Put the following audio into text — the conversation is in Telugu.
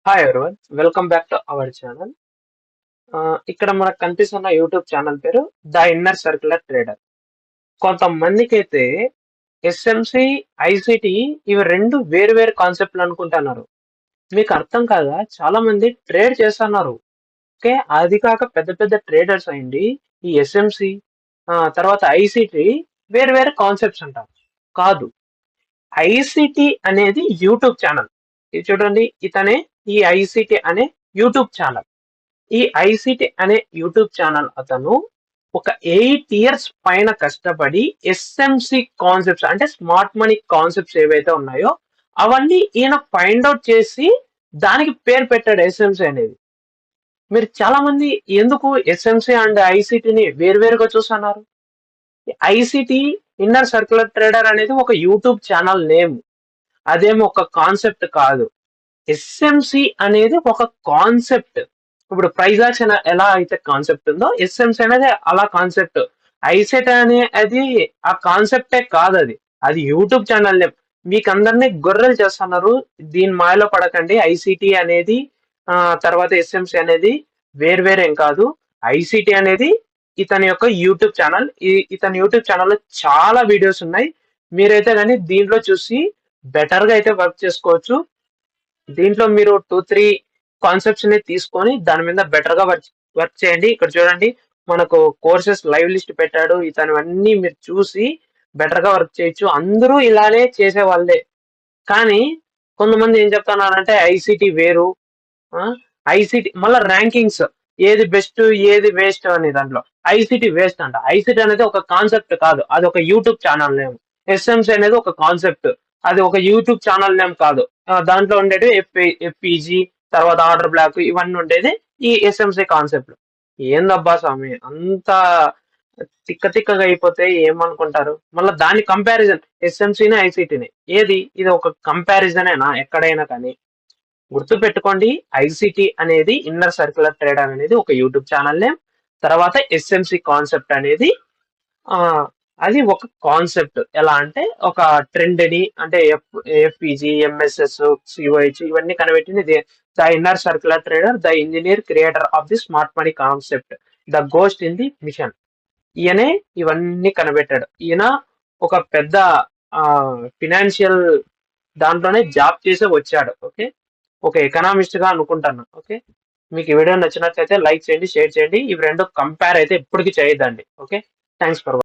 Hi everyone, welcome back to our channel. ఇక్కడ మనకు కనిపిస్తున్న యూట్యూబ్ ఛానల్ పేరు ద ఇన్నర్ సర్క్యులర్ ట్రేడర్. కొంతమందికి అయితే ఎస్ఎంసి, ఐసిటి ఇవి రెండు వేరు వేరు కాన్సెప్ట్లు అనుకుంటున్నారు. మీకు అర్థం కాదా? చాలా మంది ట్రేడ్ చేస్తున్నారు. ఓకే, అది కాక పెద్ద పెద్ద ట్రేడర్స్ అయింది. ఈ ఎస్ఎంసి తర్వాత ఐసిటి వేరు వేరు కాన్సెప్ట్స్ అంటారు. కాదు, ఐసిటి అనేది యూట్యూబ్ ఛానల్. ఇది చూడండి, ఇతనే ఈ ఐసిటి అనే యూట్యూబ్ ఛానల్. ఈ ఐసిటి అనే యూట్యూబ్ ఛానల్ అతను ఒక 8 ఇయర్స్ పైన కష్టపడి ఎస్ఎంసి కాన్సెప్ట్స్ అంటే స్మార్ట్ మనీ కాన్సెప్ట్స్ ఏవైతే ఉన్నాయో అవన్నీ ఈయన ఫైండ్ అవుట్ చేసి దానికి పేరు పెట్టాడు ఎస్ఎంసి అనేది. మీరు చాలా మంది ఎందుకు ఎస్ఎంసి అండ్ ఐసిటిని వేరువేరుగా చూస్తున్నారు? ఐసిటి ఇన్నర్ సర్క్యులర్ ట్రేడర్ అనేది ఒక యూట్యూబ్ ఛానల్ నేమ్, అదేమో ఒక కాన్సెప్ట్ కాదు. ఎస్ఎంసి అనేది ఒక కాన్సెప్ట్. ఇప్పుడు ప్రైజ్ యాక్షన్ ఎలా అయితే కాన్సెప్ట్ ఉందో ఎస్ఎంసి అనేది అలా కాన్సెప్ట్. ఐసెట్ అనే అది ఆ కాన్సెప్టే కాదు, అది అది యూట్యూబ్ ఛానల్ నేమ్. మీకు అందరినీ గొర్రెలు చేస్తున్నారు, దీని మాయలో పడకండి. ఐసిటి అనేది తర్వాత ఎస్ఎంసి అనేది వేర్వేరేం కాదు. ఐసిటి అనేది ఇతని యొక్క యూట్యూబ్ ఛానల్. ఇతని యూట్యూబ్ ఛానల్లో చాలా వీడియోస్ ఉన్నాయి. మీరైతే కానీ దీంట్లో చూసి బెటర్ గా అయితే వర్క్ చేసుకోవచ్చు. దీంట్లో మీరు 2-3 కాన్సెప్ట్స్ ని తీసుకొని దాని మీద బెటర్ గా వర్క్ చేయండి. ఇక్కడ చూడండి, మనకు కోర్సెస్ లైవ్ లిస్ట్ పెట్టాడు. ఇతనివన్నీ మీరు చూసి బెటర్ గా వర్క్ చేయొచ్చు. అందరూ ఇలానే చేసే వాళ్ళే. కానీ కొంతమంది ఏం చెప్తున్నారంటే ఐసిటి వేరు, ఐసిటి మళ్ళీ ర్యాంకింగ్స్ ఏది బెస్ట్ ఏది వేస్ట్ అనే దాంట్లో ఐసిటి వేస్ట్ అంట. ఐసిటి అనేది ఒక కాన్సెప్ట్ కాదు, అది ఒక యూట్యూబ్ ఛానల్ నేమ్. ఎస్ఎంసి అనేది ఒక కాన్సెప్ట్, అది ఒక యూట్యూబ్ ఛానల్ నేమ్ కాదు. దాంట్లో ఉండేది ఎఫ్పిజి, తర్వాత ఆర్డర్ బ్లాక్, ఇవన్నీ ఉండేది ఈ ఎస్ఎంసి కాన్సెప్ట్. ఏందబ్బా స్వామి, అంత తిక్క తిక్కగా అయిపోతే ఏమనుకుంటారు? మళ్ళీ దాని కంపారిజన్ ఎస్ఎంసిని ఐసిటిని ఏది, ఇది ఒక కంపారిజనేనా ఎక్కడైనా? కానీ గుర్తు పెట్టుకోండి, ఐసిటి అనేది ఇన్నర్ సర్క్యులర్ ట్రేడర్ అనేది ఒక యూట్యూబ్ ఛానల్ నేమ్. తర్వాత ఎస్ఎంసి కాన్సెప్ట్ అనేది అది ఒక కాన్సెప్ట్. ఎలా అంటే ఒక ట్రెండ్ ని, అంటే ఎఫ్పిజి, ఎంఎస్ఎస్, సిఓహెచ్ ఇవన్నీ కనిపెట్టింది the inner circular trader, the engineer creator of the smart money concept, the ghost in the mission. ఈయనే ఇవన్నీ కనిపెట్టాడు. ఈయన ఒక పెద్ద ఫినాన్షియల్ దాంట్లోనే జాబ్ చేసి వచ్చాడు. ఓకే, ఒక ఎకనామిస్ట్ గా అనుకుంటాను. ఓకే, మీకు ఈ వీడియో నచ్చినట్లయితే లైక్ చేయండి, షేర్ చేయండి. ఇవి రెండు కంపేర్ అయితే ఎప్పటికీ చేయొద్దండి. Okay, thanks for